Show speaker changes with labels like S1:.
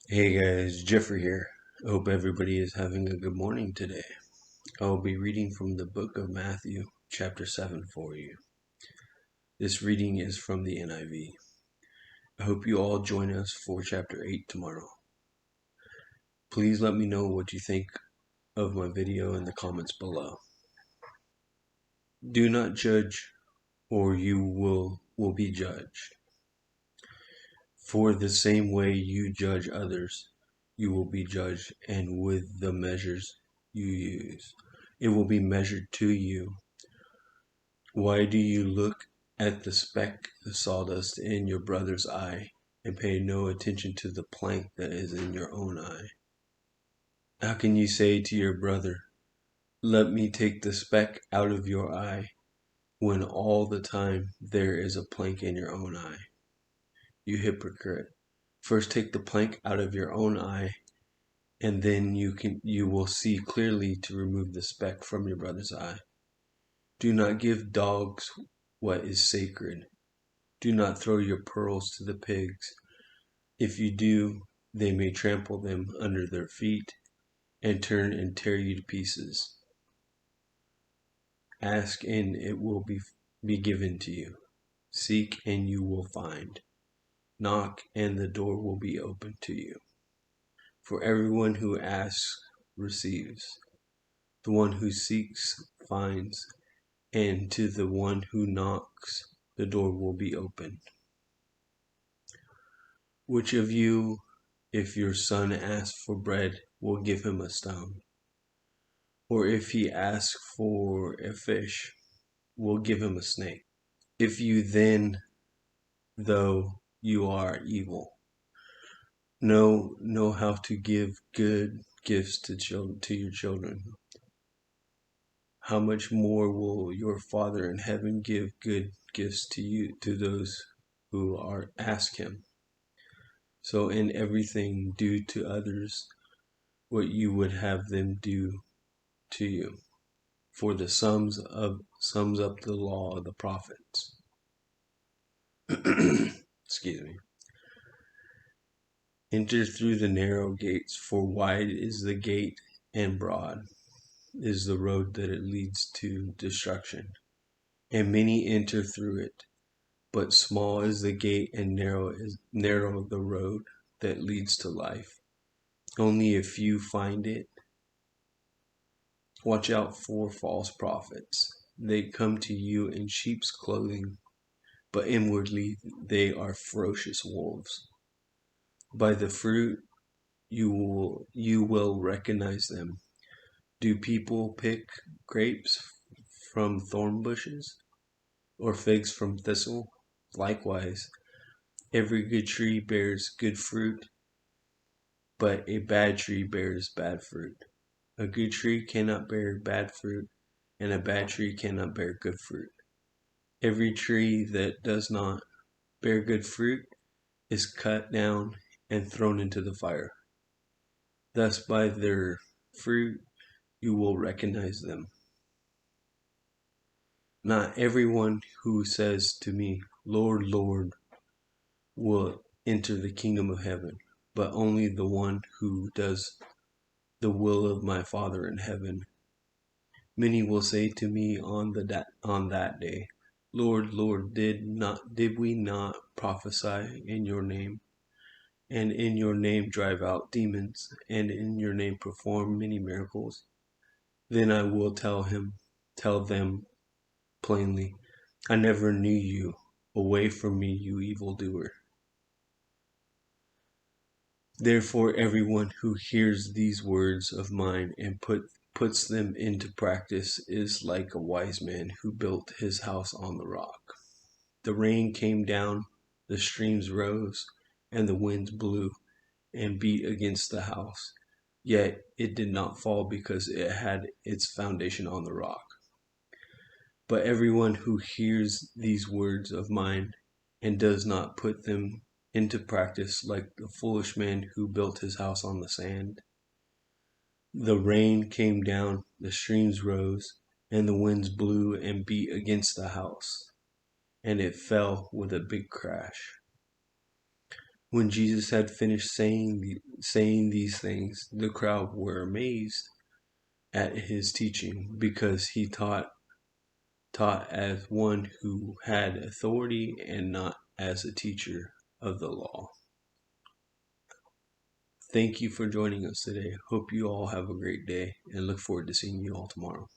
S1: Hey guys, Jeffrey here. I hope everybody is having a good morning today. I will be reading from the book of Matthew, chapter 7 for you. This reading is from the NIV. I hope you all join us for chapter 8 tomorrow. Please let me know what you think of my video in the comments below. Do not judge, or you will be judged. For the same way you judge others, you will be judged, and with the measures you use, it will be measured to you. Why do you look at the speck of sawdust in your brother's eye and pay no attention to the plank that is in your own eye? How can you say to your brother, "Let me take the speck out of your eye," when all the time there is a plank in your own eye? You hypocrite. First take the plank out of your own eye, and then you will see clearly to remove the speck from your brother's eye. Do not give dogs what is sacred. Do not throw your pearls to the pigs. If you do, they may trample them under their feet and turn and tear you to pieces. Ask and it will be given to you. Seek and you will find. Knock and the door will be opened to you. For everyone who asks receives. The one who seeks finds, and to the one who knocks the door will be opened. Which of you, if your son asks for bread, will give him a stone? Or if he asks for a fish, will give him a snake? If you then, though you are evil, know how to give good gifts to your children, how much more will your Father in heaven give good gifts to those who ask him? So in everything do to others what you would have them do to you, for the sums up the law of the prophets. Excuse me. Enter through the narrow gates, for wide is the gate and broad is the road that it leads to destruction, and many enter through it. But small is the gate and narrow the road that leads to life. Only a few find it. Watch out for false prophets. They come to you in sheep's clothing, but inwardly they are ferocious wolves. By the fruit you will recognize them. Do people pick grapes from thorn bushes, or figs from thistle? Likewise, every good tree bears good fruit, but a bad tree bears bad fruit. A good tree cannot bear bad fruit, and a bad tree cannot bear good fruit. Every tree that does not bear good fruit is cut down and thrown into the fire. Thus by their fruit you will recognize them. Not everyone who says to me, "Lord, Lord," will enter the kingdom of heaven, but only the one who does the will of my Father in heaven. Many will say to me on that day, "Lord, Lord, did we not prophesy in your name, and in your name drive out demons, and in your name perform many miracles?" Then I will tell them plainly, "I never knew you. Away from me, you evildoer." Therefore everyone who hears these words of mine and puts them into practice is like a wise man who built his house on the rock. The rain came down, the streams rose, and the winds blew and beat against the house. Yet it did not fall because it had its foundation on the rock. But everyone who hears these words of mine and does not put them into practice, like the foolish man who built his house on the sand. The rain came down, the streams rose, and the winds blew and beat against the house, and it fell with a big crash. When Jesus had finished saying saying these things, the crowd were amazed at his teaching, because he taught as one who had authority and not as a teacher of the law. Thank you for joining us today. Hope you all have a great day and look forward to seeing you all tomorrow.